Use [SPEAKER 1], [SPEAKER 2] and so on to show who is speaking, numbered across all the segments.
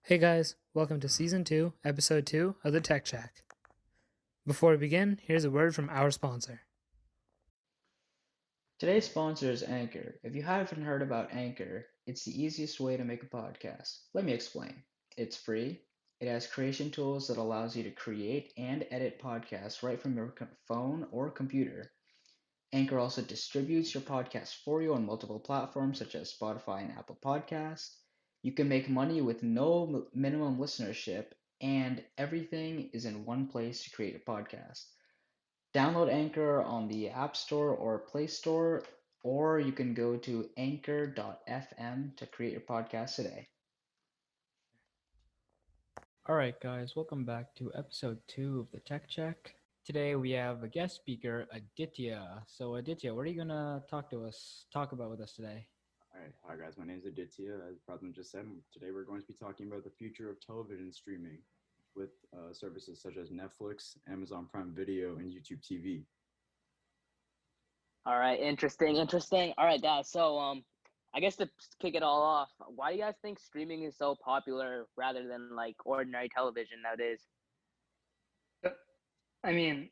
[SPEAKER 1] Hey guys, welcome to Season 2, Episode 2 of the Tech Shack. Before we begin, here's a word from our sponsor.
[SPEAKER 2] Today's sponsor is Anchor. If you haven't heard about Anchor, it's the easiest way to make a podcast. Let me explain. It's free. It has creation tools that allows you to create and edit podcasts right from your phone or computer. Anchor also distributes your podcast for you on multiple platforms such as Spotify and Apple Podcasts. You can make money with no minimum listenership, and everything is in one place to create a podcast. Download Anchor on the App Store or Play Store, or you can go to anchor.fm to create your podcast today.
[SPEAKER 3] Alright guys, welcome back to episode 2 of the Tech Check. Today we have a guest speaker, Aditya. So Aditya, what are you gonna talk about with us today?
[SPEAKER 4] All right, hi guys, my name is Aditya. As Pradhan just said, today we're going to be talking about the future of television streaming with services such as Netflix, Amazon Prime Video, and YouTube TV.
[SPEAKER 5] All right, interesting. All right, guys. So, I guess to kick it all off, why do you guys think streaming is so popular rather than like ordinary television nowadays?
[SPEAKER 1] I mean,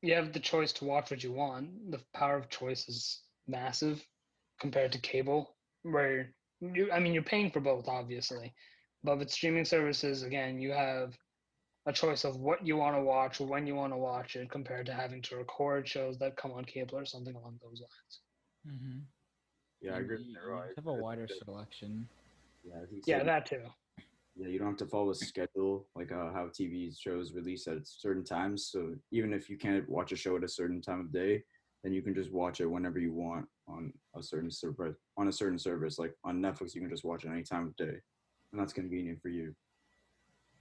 [SPEAKER 1] you have the choice to watch what you want. The power of choice is massive compared to cable, where you're paying for both, obviously. But with streaming services, again, you have a choice of what you want to watch or when you want to watch it compared to having to record shows that come on cable or something along those lines.
[SPEAKER 3] Mm-hmm.
[SPEAKER 4] Yeah, I agree with
[SPEAKER 3] You
[SPEAKER 4] Nero.
[SPEAKER 3] have a wider selection.
[SPEAKER 4] Yeah, as he
[SPEAKER 1] Yeah,
[SPEAKER 4] said,
[SPEAKER 1] that too.
[SPEAKER 4] yeah, you don't have to follow a schedule like how TV shows release at certain times. So even if you can't watch a show at a certain time of day, then you can just watch it whenever you want on a certain service. On a certain service, like on Netflix, you can just watch it any time of day, and that's convenient for you.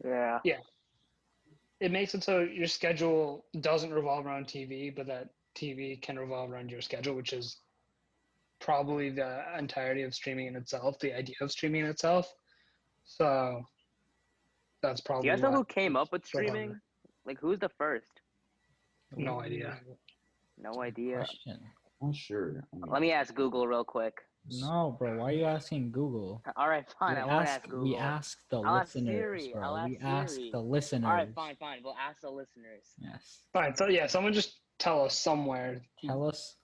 [SPEAKER 5] Yeah.
[SPEAKER 1] It makes it so your schedule doesn't revolve around TV, but that TV can revolve around your schedule, which is probably the entirety of streaming in itself, the idea of streaming in itself. So that's
[SPEAKER 5] Do
[SPEAKER 1] probably
[SPEAKER 5] you guys know
[SPEAKER 1] why
[SPEAKER 5] who came up with
[SPEAKER 1] so popular.
[SPEAKER 5] streaming? Like, who's the first?
[SPEAKER 1] No idea.
[SPEAKER 5] No
[SPEAKER 3] Good
[SPEAKER 5] idea.
[SPEAKER 3] question.
[SPEAKER 4] I'm not sure.
[SPEAKER 5] Let me ask Google real quick.
[SPEAKER 3] No, bro, why are you asking Google?
[SPEAKER 5] All right, fine. I won't ask Google.
[SPEAKER 3] We ask the
[SPEAKER 5] I'll ask
[SPEAKER 3] listeners,
[SPEAKER 5] Siri.
[SPEAKER 3] bro.
[SPEAKER 5] I'll ask
[SPEAKER 3] We ask
[SPEAKER 5] Siri.
[SPEAKER 3] the listeners.
[SPEAKER 5] All right, fine. We'll ask the listeners.
[SPEAKER 3] Yes.
[SPEAKER 1] Fine. So yeah, someone just tell us somewhere.
[SPEAKER 3] Tell us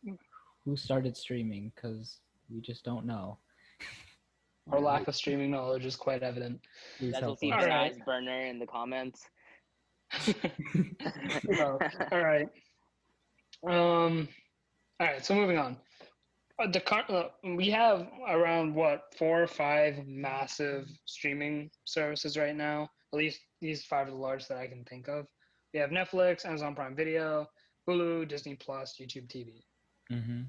[SPEAKER 3] who started streaming, because we just don't know.
[SPEAKER 1] Our lack of streaming knowledge is quite evident.
[SPEAKER 3] Please
[SPEAKER 5] Guys will
[SPEAKER 3] help
[SPEAKER 5] see
[SPEAKER 3] us.
[SPEAKER 1] All right.
[SPEAKER 5] Chad's burner in the comments.
[SPEAKER 1] So, all right. All right. So moving on. We have around 4 or 5 massive streaming services right now. At least these 5 are the largest that I can think of. We have Netflix, Amazon Prime Video, Hulu, Disney Plus, YouTube TV.
[SPEAKER 3] Mm-hmm.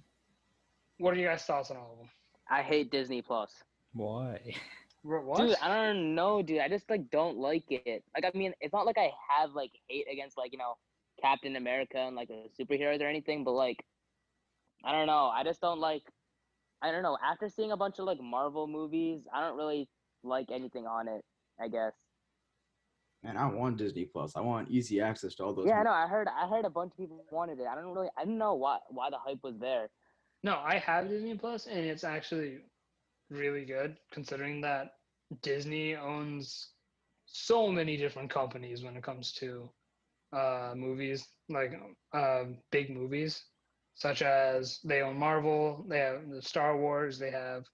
[SPEAKER 1] What are your guys' thoughts on all of them?
[SPEAKER 5] I hate Disney Plus.
[SPEAKER 3] Why?
[SPEAKER 1] What?
[SPEAKER 5] Dude, I don't know, dude. I just like don't like it. Like, I mean, it's not like I have like hate against like, Captain America and like the superheroes or anything, but like, I don't know. I just don't like. I don't know. After seeing a bunch of like Marvel movies, I don't really like anything on it, I guess.
[SPEAKER 4] Man, I want Disney Plus. I want easy access to all those.
[SPEAKER 5] Yeah, no, I heard a bunch of people wanted it. I didn't know why the hype was there.
[SPEAKER 1] No, I have Disney Plus, and it's actually really good considering that Disney owns so many different companies when it comes to movies, like big movies, such as they own Marvel, they have the Star Wars, they have,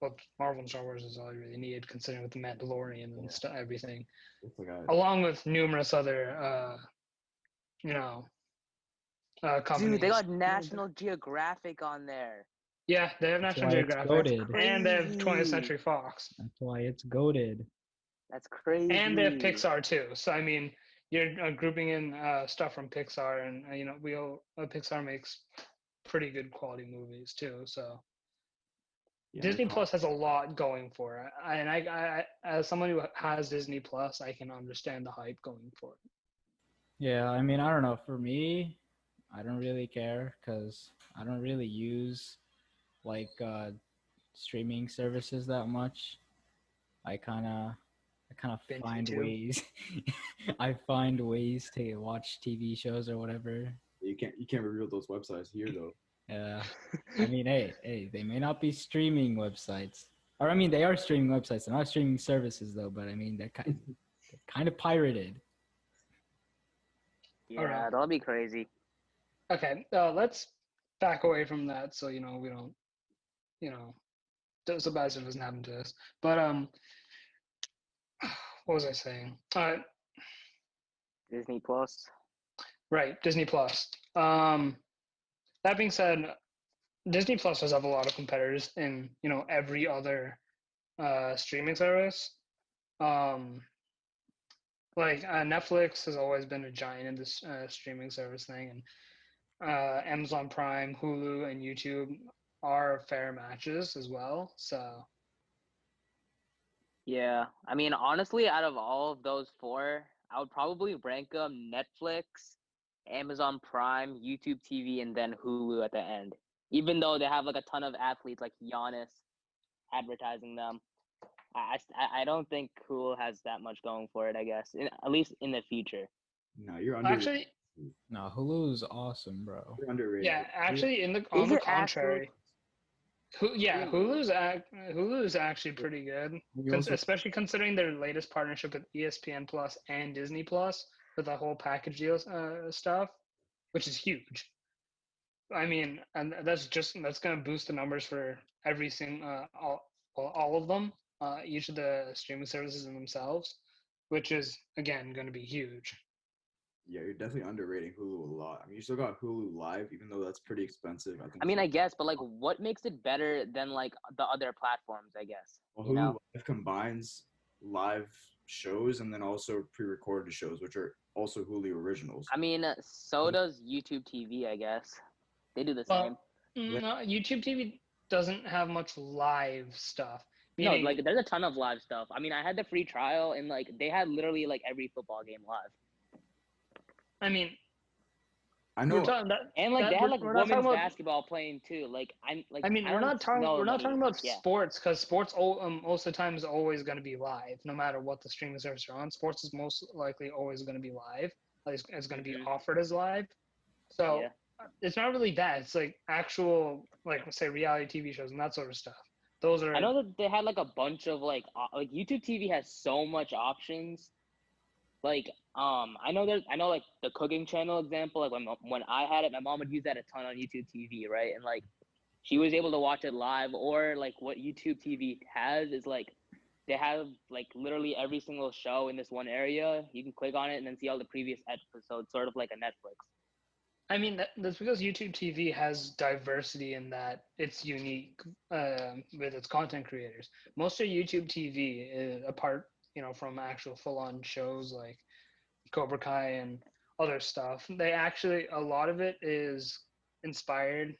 [SPEAKER 1] well, Marvel and Star Wars is all you really need considering with the Mandalorian and everything,
[SPEAKER 4] It's like a,
[SPEAKER 1] along with numerous other, companies.
[SPEAKER 5] Dude, they got National Geographic on there.
[SPEAKER 1] Yeah, they have
[SPEAKER 3] That's
[SPEAKER 1] National
[SPEAKER 3] why it's
[SPEAKER 1] Geographic,
[SPEAKER 3] goated.
[SPEAKER 1] and they have 20th
[SPEAKER 5] Crazy.
[SPEAKER 1] Century Fox,
[SPEAKER 3] That's why it's goated.
[SPEAKER 5] That's crazy.
[SPEAKER 1] and they have Pixar too. So I mean, you're grouping in stuff from Pixar, and Pixar makes pretty good quality movies too. So
[SPEAKER 4] yeah,
[SPEAKER 1] Disney Plus has a lot going for it, and I as someone who has Disney Plus, I can understand the hype going for it.
[SPEAKER 3] Yeah, I mean, I don't know. For me, I don't really care because I don't really use like streaming services that much. I kind of
[SPEAKER 1] Binge
[SPEAKER 3] find
[SPEAKER 1] YouTube.
[SPEAKER 3] ways. I find ways to watch TV shows or whatever.
[SPEAKER 4] You can't reveal those websites here though.
[SPEAKER 3] I mean, hey, they may not be streaming websites, Or I mean, they are streaming websites. They're not streaming services though. But I mean, they're kind of pirated.
[SPEAKER 5] Yeah,
[SPEAKER 1] Alright.
[SPEAKER 5] that'll be crazy.
[SPEAKER 1] Okay, let's back away from that so we don't so bad stuff doesn't happen to us. But what was I saying?
[SPEAKER 5] Disney Plus.
[SPEAKER 1] Right, Disney Plus. That being said, Disney Plus does have a lot of competitors in every other streaming service. Like Netflix has always been a giant in this streaming service thing, and Amazon Prime, Hulu, and YouTube are fair matches as well. So
[SPEAKER 5] Yeah, I mean, honestly, out of all of those four, I would probably rank them Netflix, Amazon Prime, YouTube TV, and then Hulu at the end. Even though they have like a ton of athletes like Giannis advertising them, I don't think Hulu has that much going for it. I guess, at least in the future.
[SPEAKER 4] No, you're underrated.
[SPEAKER 1] actually,
[SPEAKER 3] No, Hulu's awesome, bro.
[SPEAKER 4] You're underrated.
[SPEAKER 1] yeah, actually, on
[SPEAKER 5] Is
[SPEAKER 1] the
[SPEAKER 5] it actually?
[SPEAKER 1] contrary,
[SPEAKER 5] Really?
[SPEAKER 1] Hulu's actually pretty good,
[SPEAKER 3] You also,
[SPEAKER 1] especially considering their latest partnership with ESPN Plus and Disney Plus with the whole package deal stuff, which is huge. I mean, and that's going to boost the numbers for every single all of them, each of the streaming services in themselves, which is again going to be huge.
[SPEAKER 4] Yeah, you're definitely underrating Hulu a lot. I mean, you still got Hulu Live, even though that's pretty expensive. I think.
[SPEAKER 5] I mean, I guess, but like, what makes it better than like the other platforms? I guess
[SPEAKER 4] Well,
[SPEAKER 5] you
[SPEAKER 4] Hulu
[SPEAKER 5] know.
[SPEAKER 4] Live combines live shows and then also pre-recorded shows, which are also Hulu originals.
[SPEAKER 5] I mean, so does YouTube TV. I guess they do the same.
[SPEAKER 1] Well, no, YouTube TV doesn't have much live stuff.
[SPEAKER 5] No,
[SPEAKER 1] Meaning,
[SPEAKER 5] like there's a ton of live stuff. I mean, I had the free trial and like they had literally like every football game live.
[SPEAKER 1] I mean,
[SPEAKER 4] I
[SPEAKER 1] we're
[SPEAKER 4] know.
[SPEAKER 1] talking that,
[SPEAKER 5] And like
[SPEAKER 1] that
[SPEAKER 5] they had like
[SPEAKER 1] we're not talking
[SPEAKER 5] women's
[SPEAKER 1] about.
[SPEAKER 5] basketball playing too. Like I'm like
[SPEAKER 1] I mean,
[SPEAKER 5] I
[SPEAKER 1] we're
[SPEAKER 5] don't
[SPEAKER 1] not talking.
[SPEAKER 5] know
[SPEAKER 1] We're not
[SPEAKER 5] many.
[SPEAKER 1] talking about
[SPEAKER 5] Yeah.
[SPEAKER 1] sports because sports most of the time is always going to be live, no matter what the streaming service you're on. Sports is most likely always going to be live. Like, it's going to be
[SPEAKER 5] Mhm.
[SPEAKER 1] offered as live. So
[SPEAKER 5] Yeah.
[SPEAKER 1] it's not really that. It's like actual, like say, reality TV shows and that sort of stuff. Those are.
[SPEAKER 5] I know that they had like a bunch of like YouTube TV has so much options. Like I know like the cooking channel example. Like when I had it, my mom would use that a ton on YouTube TV, right? And like she was able to watch it live. Or like what YouTube TV has is like they have like literally every single show in this one area. You can click on it and then see all the previous episodes, sort of like a Netflix.
[SPEAKER 1] I mean, that's because YouTube TV has diversity in that it's unique with its content creators. Most of YouTube TV, is, apart from actual full-on shows like Cobra Kai and other stuff, they actually a lot of it is inspired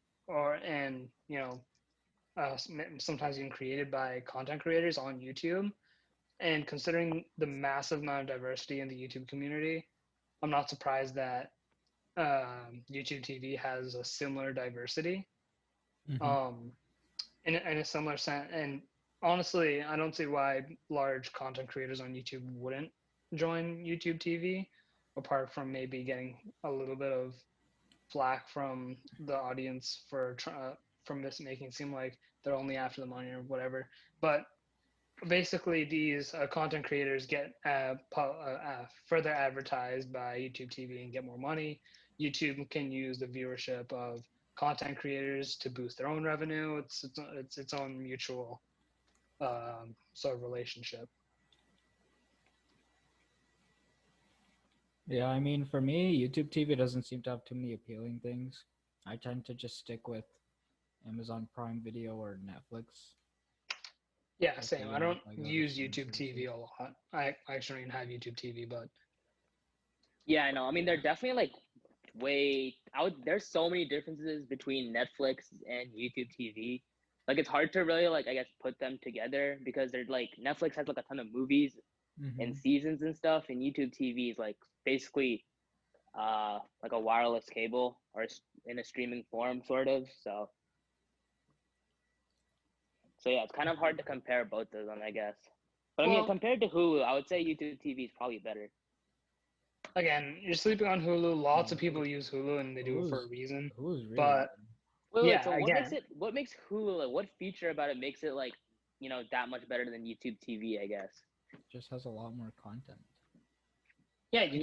[SPEAKER 1] and sometimes even created by content creators on YouTube. And considering the massive amount of diversity in the YouTube community, I'm not surprised that YouTube TV has a similar diversity, um, in a similar sense. And honestly, I don't see why large content creators on YouTube wouldn't join YouTube TV, apart from maybe getting a little bit of flack from the audience from this making it seem like they're only after the money or whatever. But basically, these content creators get further advertised by YouTube TV and get more money. YouTube can use the viewership of content creators to boost their own revenue. It's its own mutual sort of relationship.
[SPEAKER 3] Yeah, I mean, for me, YouTube TV doesn't seem to have too many appealing things. I tend to just stick with Amazon Prime Video or Netflix.
[SPEAKER 1] Yeah, same. I don't
[SPEAKER 3] Like other
[SPEAKER 1] use
[SPEAKER 3] streaming
[SPEAKER 1] YouTube TV
[SPEAKER 3] services.
[SPEAKER 1] a lot. I actually don't even have YouTube TV, but
[SPEAKER 5] Yeah, I know. I mean, they're definitely like way out. There's so many differences between Netflix and YouTube TV. Like it's hard to really like I guess put them together because they're like Netflix has like a ton of movies and seasons and stuff, and YouTube TV is like basically like a wireless cable or in a streaming form sort of. So yeah, it's kind of hard to compare both of them, I guess. But I mean,
[SPEAKER 1] well,
[SPEAKER 5] compared to Hulu, I would say YouTube TV is probably better.
[SPEAKER 1] again, you're sleeping on Hulu. Lots of people use Hulu and they do it for a reason.
[SPEAKER 3] Hulu's really
[SPEAKER 1] But
[SPEAKER 5] Wait,
[SPEAKER 1] yeah,
[SPEAKER 5] so
[SPEAKER 1] again,
[SPEAKER 5] what makes Hulu like what feature about it makes it like that much better than YouTube TV, I guess.
[SPEAKER 3] Just has a lot more content.
[SPEAKER 1] Yeah, you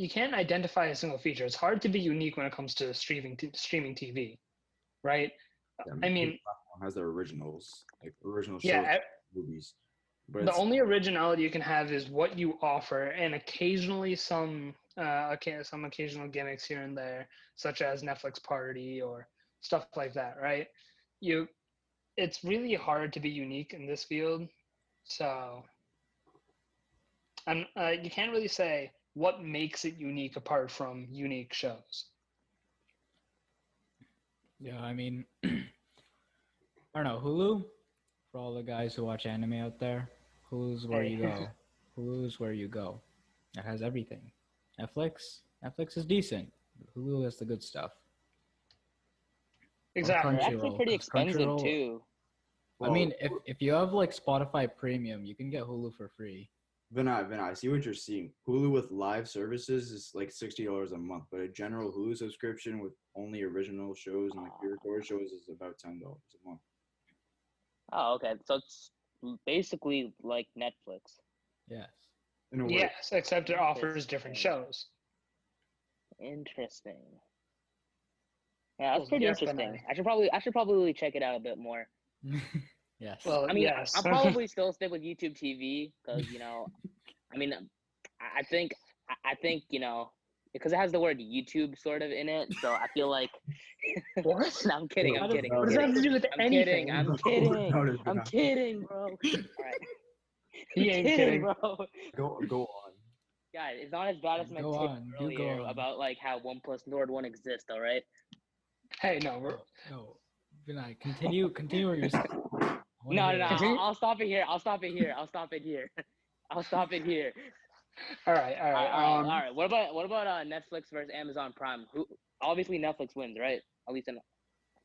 [SPEAKER 1] can't identify a single feature. It's hard to be unique when it comes to streaming TV, right?
[SPEAKER 4] Yeah,
[SPEAKER 1] I
[SPEAKER 4] each
[SPEAKER 1] mean,
[SPEAKER 4] platform has their originals, like original shows,
[SPEAKER 1] yeah,
[SPEAKER 4] movies. But
[SPEAKER 1] the
[SPEAKER 4] it's
[SPEAKER 1] only originality you can have is what you offer, and occasionally some occasional gimmicks here and there, such as Netflix Party or stuff like that, right? It's really hard to be unique in this field, so and you can't really say what makes it unique apart from unique shows.
[SPEAKER 3] Yeah, I mean, I don't know, Hulu, for all the guys who watch anime out there, Hulu's where you go. Hulu's where you go. It has everything. Netflix is decent. Hulu has the good stuff.
[SPEAKER 1] Exactly.
[SPEAKER 5] They're actually pretty expensive too.
[SPEAKER 3] I mean, if you have like Spotify Premium, you can get Hulu for free.
[SPEAKER 4] Vinay, I see what you're seeing. Hulu with live services is like $60 a month, but a general Hulu subscription with only original shows and like pre-recorded shows is about $10 a month.
[SPEAKER 5] Oh, okay. So it's basically like Netflix.
[SPEAKER 3] Yes.
[SPEAKER 4] In a way.
[SPEAKER 1] Yes, except it offers different shows.
[SPEAKER 5] Interesting. Yeah, that's
[SPEAKER 1] Well,
[SPEAKER 5] pretty
[SPEAKER 1] yes,
[SPEAKER 5] interesting.
[SPEAKER 1] Vinay.
[SPEAKER 5] I should probably check it out a bit more.
[SPEAKER 3] Yes.
[SPEAKER 1] Well,
[SPEAKER 5] I mean,
[SPEAKER 1] yes.
[SPEAKER 5] I'll probably still stick with YouTube TV because I mean, I think because it has the word YouTube sort of in it, so I feel like.
[SPEAKER 1] What?
[SPEAKER 5] No, I'm kidding. I'm kidding.
[SPEAKER 1] What does that have to do with anything?
[SPEAKER 5] I'm kidding, bro. All right.
[SPEAKER 1] He ain't kidding.
[SPEAKER 5] bro.
[SPEAKER 4] Go on.
[SPEAKER 5] Guys, it's not as bad as my
[SPEAKER 3] Go
[SPEAKER 5] take
[SPEAKER 3] on, you
[SPEAKER 5] earlier
[SPEAKER 3] go on.
[SPEAKER 5] about like how OnePlus Nord One exists. All right.
[SPEAKER 1] Hey, no,
[SPEAKER 3] No, Vinay, continue where you're.
[SPEAKER 5] No.
[SPEAKER 1] Continue?
[SPEAKER 5] I'll stop it here. I'll stop it here.
[SPEAKER 1] All right.
[SPEAKER 5] All right. What about Netflix versus Amazon Prime? Who obviously Netflix wins, right? At least in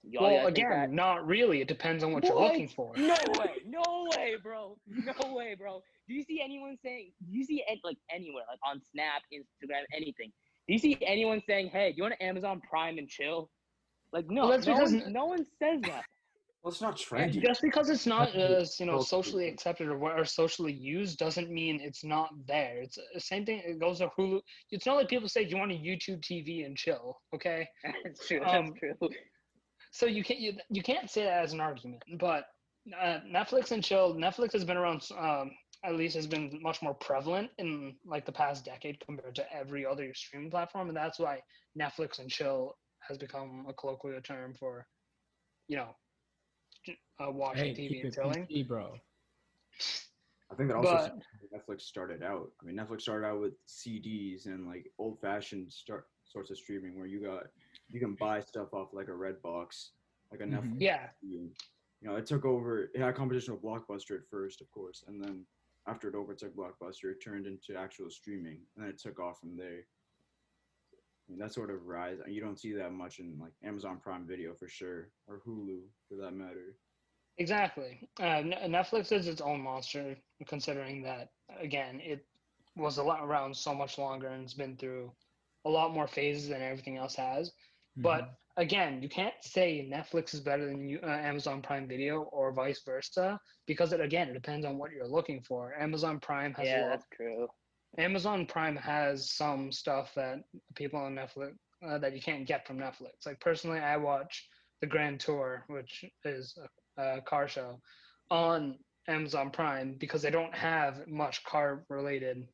[SPEAKER 5] y'all
[SPEAKER 1] Well,
[SPEAKER 5] guys think that?
[SPEAKER 1] again, not really. It depends on what you're looking for.
[SPEAKER 5] No way, bro. Do you see anyone saying? Do you see like anywhere, like on Snap, Instagram, anything? Do you see anyone saying, "Hey, do you want Amazon Prime and chill"? Like, no,
[SPEAKER 1] Well, that's
[SPEAKER 5] no one says that.
[SPEAKER 4] Well, it's not trendy.
[SPEAKER 1] Just because it's not socially accepted or socially used doesn't mean it's not there. It's the same thing. It goes to Hulu. It's not like people say, "Do you want a YouTube TV and chill?" Okay.
[SPEAKER 5] That's true. That's true.
[SPEAKER 1] So you can't say that as an argument. But Netflix and chill. Netflix has been around. At least has been much more prevalent in like the past decade compared to every other streaming platform, and that's why Netflix and chill has become a colloquial term for, watching TV and chilling.
[SPEAKER 3] PC, bro.
[SPEAKER 4] I think that also Netflix started out. I mean, Netflix started out with CDs and like old-fashioned sorts of streaming where you can buy stuff off like a Redbox, like a Netflix.
[SPEAKER 1] Yeah.
[SPEAKER 4] It took over. It had competition with Blockbuster at first, of course, and then after it overtook Blockbuster, it turned into actual streaming, and then it took off from there. That sort of rise, you don't see that much in like Amazon Prime Video for sure, or Hulu for that matter.
[SPEAKER 1] Exactly. Netflix is its own monster, considering that, again, it was around so much longer and it's been through a lot more phases than everything else has. Mm-hmm. But again, you can't say Netflix is better than Amazon Prime Video or vice versa, because it depends on what you're looking for. Amazon Prime has
[SPEAKER 5] that's true.
[SPEAKER 1] Amazon Prime has some stuff that people on Netflix that you can't get from Netflix. Like personally, I watch the Grand Tour, which is a car show, on Amazon Prime because they don't have much car-related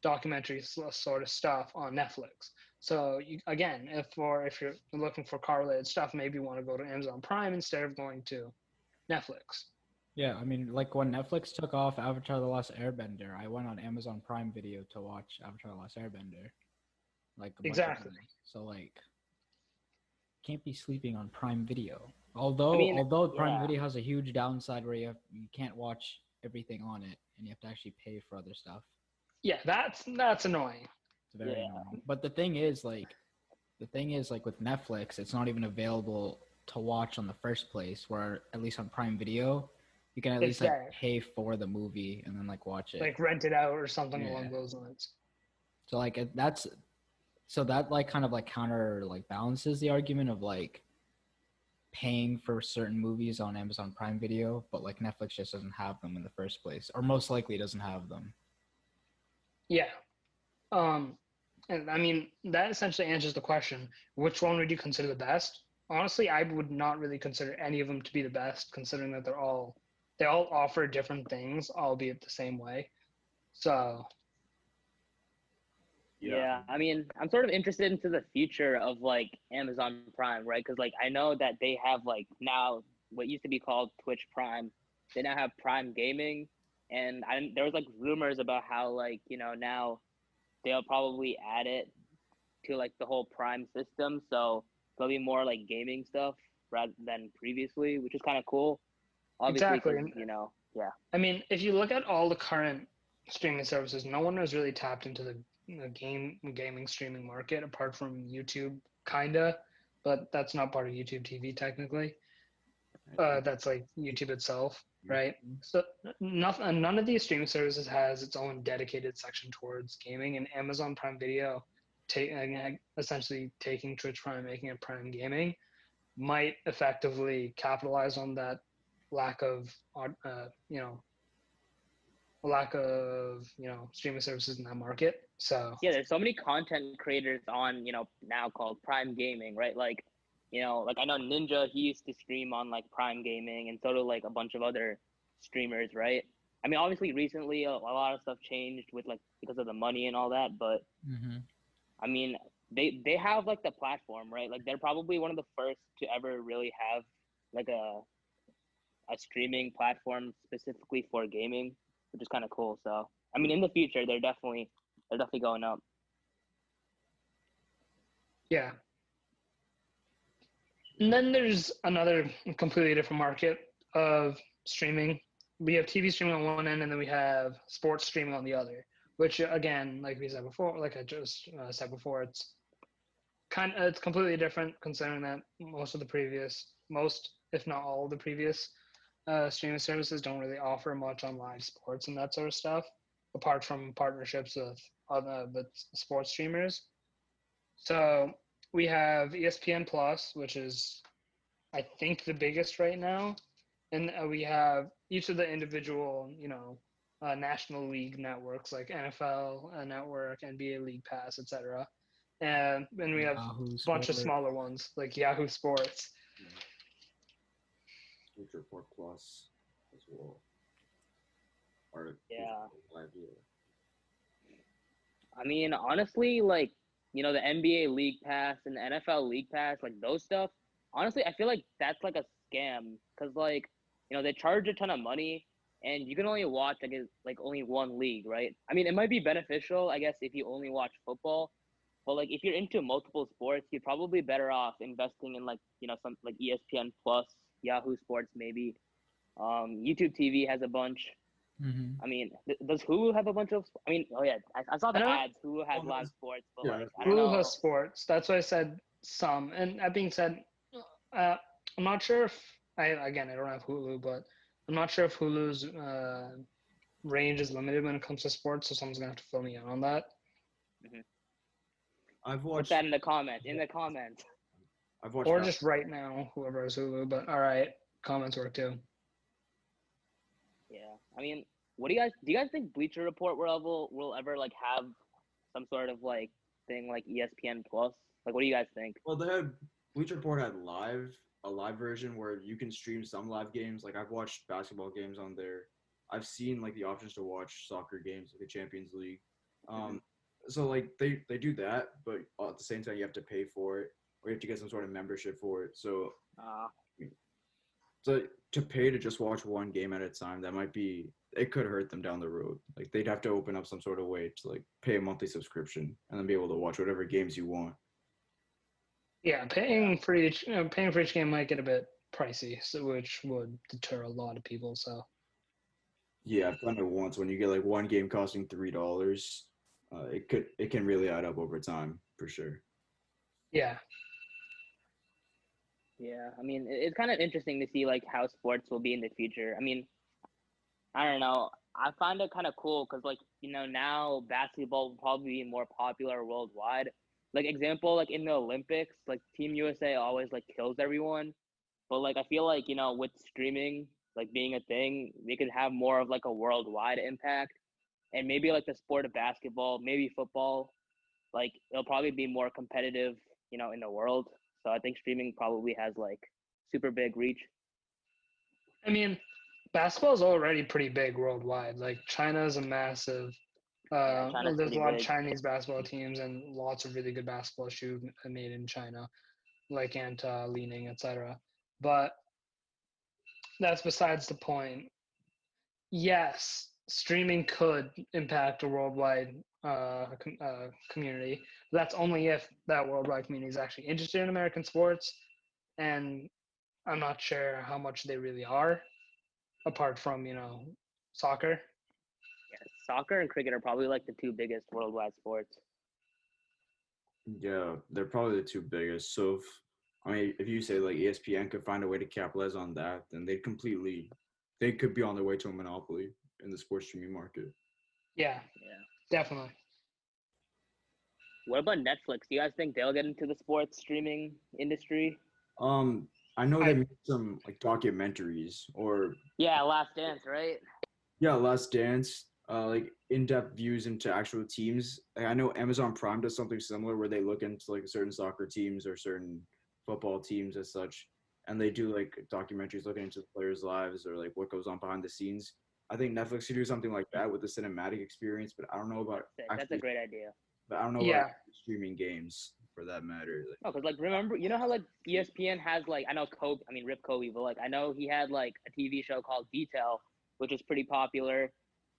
[SPEAKER 1] documentary sort of stuff on Netflix. So if you're looking for car-related stuff, maybe you want to go to Amazon Prime instead of going to Netflix.
[SPEAKER 3] Yeah, I mean, like when Netflix took off Avatar: The Last Airbender, I went on Amazon Prime Video to watch Avatar: The Last Airbender. Like
[SPEAKER 1] exactly.
[SPEAKER 3] So like, can't be sleeping on Prime Video. Although Prime Video has a huge downside where you can't watch everything on it, and you have to actually pay for other stuff.
[SPEAKER 1] Yeah, that's annoying.
[SPEAKER 3] It's very annoying. But the thing is, like with Netflix, it's not even available to watch on the first place. Where at least on Prime Video, you can at least like pay for the movie and then like watch it,
[SPEAKER 1] like rent it out or something along those lines.
[SPEAKER 3] So like that like kind of like counter like balances the argument of like paying for certain movies on Amazon Prime Video, but like Netflix just doesn't have them in the first place, or most likely doesn't have them.
[SPEAKER 1] Yeah. And I mean, that essentially answers the question, which one would you consider the best? Honestly, I would not really consider any of them to be the best, considering that they all offer different things, albeit the same way. So
[SPEAKER 5] Yeah, I mean, I'm sort of interested into the future of like Amazon Prime, right? Because like I know that they have like now what used to be called Twitch Prime, they now have Prime Gaming, and there was like rumors about how like now they'll probably add it to like the whole Prime system, so there'll be more like gaming stuff rather than previously, which is kind of cool. Obviously,
[SPEAKER 1] exactly.
[SPEAKER 5] because yeah.
[SPEAKER 1] I mean, if you look at all the current streaming services, no one has really tapped into the gaming streaming market apart from YouTube, kinda, but that's not part of YouTube TV technically. That's like YouTube itself, right? So none of these streaming services has its own dedicated section towards gaming, and Amazon Prime Video, essentially taking Twitch Prime, making it Prime Gaming, might effectively capitalize on that lack of streaming services in that market. So
[SPEAKER 5] Yeah, there's so many content creators on now called Prime Gaming, right? Like like I know Ninja, he used to stream on like Prime Gaming, and so do like a bunch of other streamers, right? I mean, obviously recently a lot of stuff changed with like because of the money and all that, but I mean they have like the platform, right? Like they're probably one of the first to ever really have like a streaming platform specifically for gaming, which is kind of cool. So I mean, in the future, they're definitely going up.
[SPEAKER 1] yeah. And then there's another completely different market of streaming. We have TV streaming on one end, and then we have sports streaming on the other. Which again, like we said before, like I just said before, it's completely different, considering that most, if not all, of the previous streaming services don't really offer much on live sports and that sort of stuff, apart from partnerships with other sports streamers. So we have ESPN Plus, which is I think the biggest right now, and we have each of the individual, National League networks like NFL Network, NBA League Pass, etc. And we have a bunch of smaller ones like Yahoo Sports.
[SPEAKER 4] Bleacher Report Plus as well.
[SPEAKER 5] Yeah. I mean, honestly, like the NBA League Pass and the NFL League Pass, like those stuff. Honestly, I feel like that's like a scam because like they charge a ton of money and you can only watch like only one league, right? I mean, it might be beneficial, I guess, if you only watch football, but like if you're into multiple sports, you're probably better off investing in like some like ESPN Plus, Yahoo Sports maybe. YouTube TV has a bunch. I mean, does Hulu have a bunch of? I mean, oh yeah, I saw the ads. Hulu has live sports, but like I don't know.
[SPEAKER 1] Hulu has sports. That's why I said some. And that being said, I'm not sure if I don't have Hulu, but I'm not sure if Hulu's range is limited when it comes to sports. So someone's gonna have to fill me in on that.
[SPEAKER 4] I've watched.
[SPEAKER 5] Put that in the comments.
[SPEAKER 4] I've watched.
[SPEAKER 1] Or just right now, whoever has Hulu. But all right, comments work too.
[SPEAKER 5] Yeah, I mean, do you guys think Bleacher Report will ever like have some sort of like thing like ESPN Plus? Like, what do you guys think?
[SPEAKER 4] Well, Bleacher Report had a live version where you can stream some live games. Like I've watched basketball games on there. I've seen like the options to watch soccer games, like the Champions League. So like they do that, but at the same time you have to pay for it, or you have to get some sort of membership for it. So so to pay to just watch one game at a time, it could hurt them down the road. Like they'd have to open up some sort of way to like pay a monthly subscription and then be able to watch whatever games you want.
[SPEAKER 1] Yeah, paying for each game might get a bit pricey, so which would deter a lot of people. So
[SPEAKER 4] yeah, I've done it once. When you get like one game costing $3, it can really add up over time for sure.
[SPEAKER 1] Yeah.
[SPEAKER 5] Yeah, I mean, it's kind of interesting to see like how sports will be in the future. I mean, I don't know. I find it kind of cool because like now basketball will probably be more popular worldwide. Like example, like in the Olympics, like Team USA always like kills everyone, But like I feel like, with streaming like being a thing, they could have more of like a worldwide impact, and maybe like the sport of basketball, maybe football, like it'll probably be more competitive, in the world. So I think streaming probably has like super big reach.
[SPEAKER 1] I mean, basketball is already pretty big worldwide. Like China is a massive.
[SPEAKER 5] China's
[SPEAKER 1] There's
[SPEAKER 5] pretty
[SPEAKER 1] a lot of
[SPEAKER 5] big.
[SPEAKER 1] Chinese basketball teams and lots of really good basketball shoes made in China, like Anta, Leaning, etc. But that's besides the point. Yes, streaming could impact a worldwide community. But that's only if that worldwide community is actually interested in American sports, and I'm not sure how much they really are, apart from soccer.
[SPEAKER 5] Yeah, soccer and cricket are probably like the two biggest worldwide sports.
[SPEAKER 4] Yeah, they're probably the two biggest. So if you say like ESPN could find a way to capitalize on that, then they could be on their way to a monopoly in the sports streaming market.
[SPEAKER 1] Yeah,
[SPEAKER 5] Yeah.
[SPEAKER 1] definitely.
[SPEAKER 5] What about Netflix? Do you guys think they'll get into the sports streaming industry?
[SPEAKER 4] I know they made some like documentaries or
[SPEAKER 5] Yeah, Last Dance, right?
[SPEAKER 4] yeah, Last Dance, like in-depth views into actual teams. Like, I know Amazon Prime does something similar where they look into like certain soccer teams or certain football teams as such, and they do like documentaries looking into the players' lives or like what goes on behind the scenes. I think Netflix should do something like that with the cinematic experience, but I don't know about
[SPEAKER 5] That's a great idea.
[SPEAKER 4] but I don't know about
[SPEAKER 1] Yeah,
[SPEAKER 4] streaming games for that matter. Like,
[SPEAKER 5] No, because like remember, how like ESPN has like I know Kobe, I mean Rip Kobe, but like I know he had like a TV show called Detail, which is pretty popular.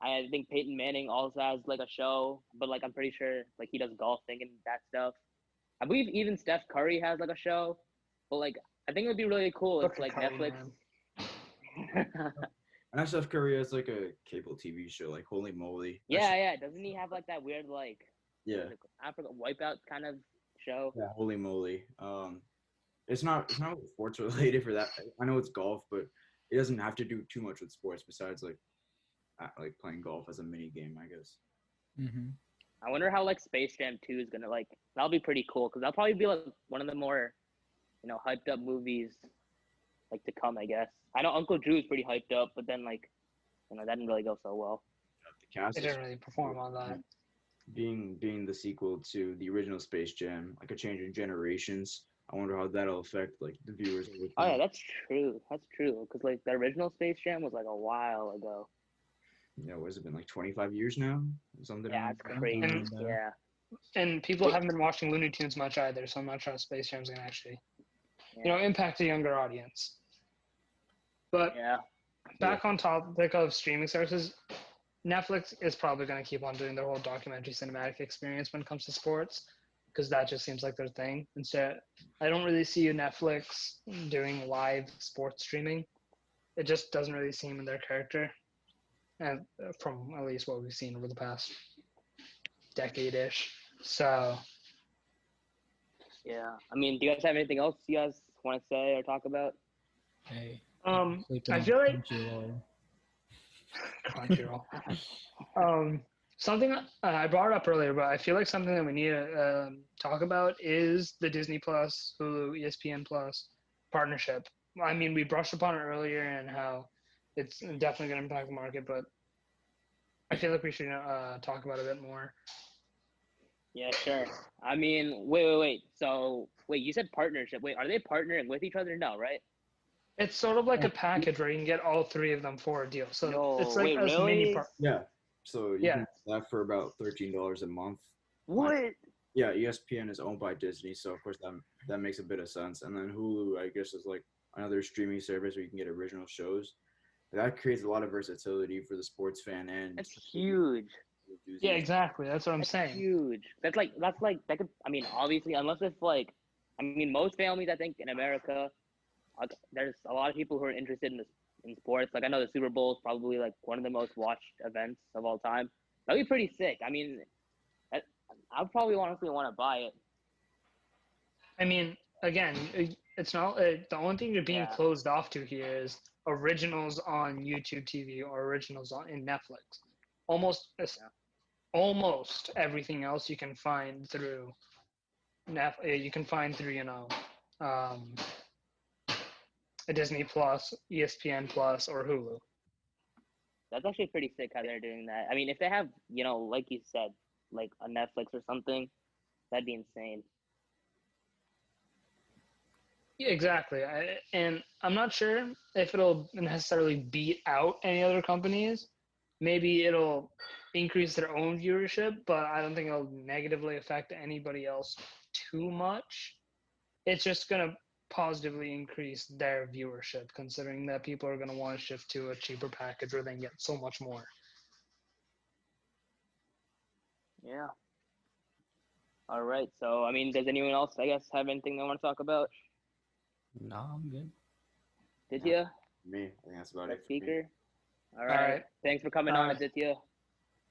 [SPEAKER 5] I think Peyton Manning also has like a show, but like I'm pretty sure like he does golfing and that stuff. I believe even Steph Curry has like a show, but like I think it would be really cool if
[SPEAKER 1] look at
[SPEAKER 5] like
[SPEAKER 1] Curry,
[SPEAKER 5] Netflix.
[SPEAKER 4] and I Steph Curry has like a cable TV show, like Holy Moly.
[SPEAKER 5] Yeah. Doesn't he have like that weird like
[SPEAKER 4] Yeah.
[SPEAKER 5] Africa wipeout kind of show?
[SPEAKER 4] Yeah, Holy Moly. It's not sports related for that. I know it's golf, but it doesn't have to do too much with sports besides like playing golf as a mini game, I guess.
[SPEAKER 3] Mm-hmm.
[SPEAKER 5] I wonder how like Space Jam 2 is gonna like. That'll be pretty cool because that'll probably be like one of the more hyped up movies like to come. I guess I know Uncle Drew is pretty hyped up, but then like that didn't really go so well.
[SPEAKER 4] The cast
[SPEAKER 1] they
[SPEAKER 4] is
[SPEAKER 1] didn't really perform on that.
[SPEAKER 4] being the sequel to the original Space Jam, like a change in generations. I wonder how that'll affect like the viewers.
[SPEAKER 5] Oh yeah, that's true. That's true because like the original Space Jam was like a while ago.
[SPEAKER 4] Has it been like 25 years now? Something.
[SPEAKER 5] Yeah, it's crazy.
[SPEAKER 1] And-
[SPEAKER 5] Yeah.
[SPEAKER 1] And people haven't been watching Looney Tunes much either, so I'm not sure how Space Jam's gonna actually,
[SPEAKER 5] Yeah.
[SPEAKER 1] impact a younger audience. But
[SPEAKER 5] Yeah.
[SPEAKER 1] back on topic of streaming services, Netflix is probably going to keep on doing their whole documentary cinematic experience when it comes to sports, because that just seems like their thing. Instead, I don't really see Netflix doing live sports streaming. It just doesn't really seem in their character, and from at least what we've seen over the past decade-ish. So
[SPEAKER 5] Yeah. I mean, do you guys have anything else you guys want to say or talk about?
[SPEAKER 3] Hey,
[SPEAKER 1] I
[SPEAKER 3] sleeping on
[SPEAKER 1] feel like
[SPEAKER 3] Crunchyroll.
[SPEAKER 1] Crunchyroll. Something I brought it up earlier, but I feel like something that we need to talk about is the Disney Plus, Hulu, ESPN Plus partnership. I mean, we brushed upon it earlier and how it's definitely going to impact the market, but I feel like we should talk about it a bit more.
[SPEAKER 5] Yeah, sure. I mean, wait. So, wait, you said partnership. Wait, are they partnering with each other? No, right?
[SPEAKER 1] It's sort of like a package where you can get all three of them for a deal. So
[SPEAKER 5] No,
[SPEAKER 1] it's like
[SPEAKER 5] wait,
[SPEAKER 1] a
[SPEAKER 5] really?
[SPEAKER 1] mini part.
[SPEAKER 4] Yeah. So you
[SPEAKER 1] Yeah.
[SPEAKER 4] can get that for about $13 a month.
[SPEAKER 5] What?
[SPEAKER 4] Yeah, ESPN is owned by Disney, so of course that makes a bit of sense. And then Hulu, I guess, is like another streaming service where you can get original shows. That creates a lot of versatility for the sports fan and
[SPEAKER 5] That's huge.
[SPEAKER 1] Yeah, exactly. That's what I'm
[SPEAKER 5] That's
[SPEAKER 1] saying.
[SPEAKER 5] huge. That's like that could. I mean, obviously, unless it's like, I mean, most families I think in America, there's a lot of people who are interested in sports. Like I know the Super Bowl is probably like one of the most watched events of all time. That'd be pretty sick. I mean, I probably honestly want to buy it.
[SPEAKER 1] I mean, again, it's not the only thing you're being
[SPEAKER 5] Yeah.
[SPEAKER 1] closed off to here is originals on YouTube TV or originals in Netflix. Almost everything else you can find through you can find through um, a Disney Plus, ESPN Plus, or Hulu.
[SPEAKER 5] That's actually pretty sick how they're doing that. I mean, if they have, like you said, like a Netflix or something, that'd be insane.
[SPEAKER 1] Yeah, exactly. And I'm not sure if it'll necessarily beat out any other companies. Maybe it'll increase their own viewership, but I don't think it'll negatively affect anybody else too much. It's just going to positively increase their viewership, considering that people are going to want to shift to a cheaper package where they can get so much more.
[SPEAKER 5] Yeah. All right. So, I mean, does anyone else, I guess, have anything they want to talk about?
[SPEAKER 3] No, I'm good.
[SPEAKER 5] Aditya?
[SPEAKER 4] Me, I think that's about
[SPEAKER 5] The
[SPEAKER 4] it for me.
[SPEAKER 5] speaker? All
[SPEAKER 1] All
[SPEAKER 5] right.
[SPEAKER 1] right.
[SPEAKER 5] Thanks for coming on, Aditya.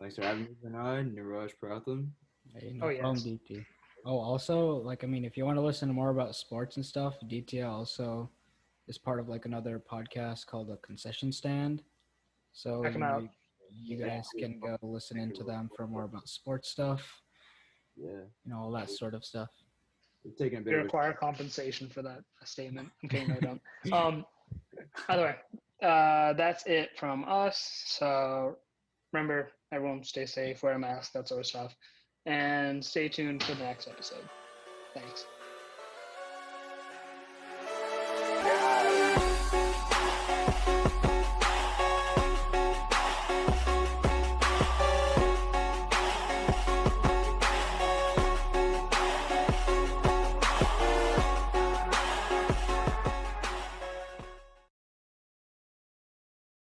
[SPEAKER 4] Thanks for having me, Vinod, Niraj Pratham.
[SPEAKER 3] Hey, no
[SPEAKER 1] Oh,
[SPEAKER 3] problem,
[SPEAKER 1] yes.
[SPEAKER 3] DT. Oh, also, like, I mean, if you want to listen more about sports and stuff, DT also is part of like another podcast called The Concession Stand. So,
[SPEAKER 1] Check 'em out.
[SPEAKER 3] you guys can go listen into them for more about sports stuff,
[SPEAKER 4] Yeah,
[SPEAKER 3] all that sort of stuff.
[SPEAKER 4] we're taking a bit
[SPEAKER 1] You
[SPEAKER 4] of a
[SPEAKER 1] require compensation for that statement. Okay, no, don't. By the way, that's it from us. So remember, everyone stay safe, wear a mask, that sort of stuff. And stay tuned for the next episode. Thanks.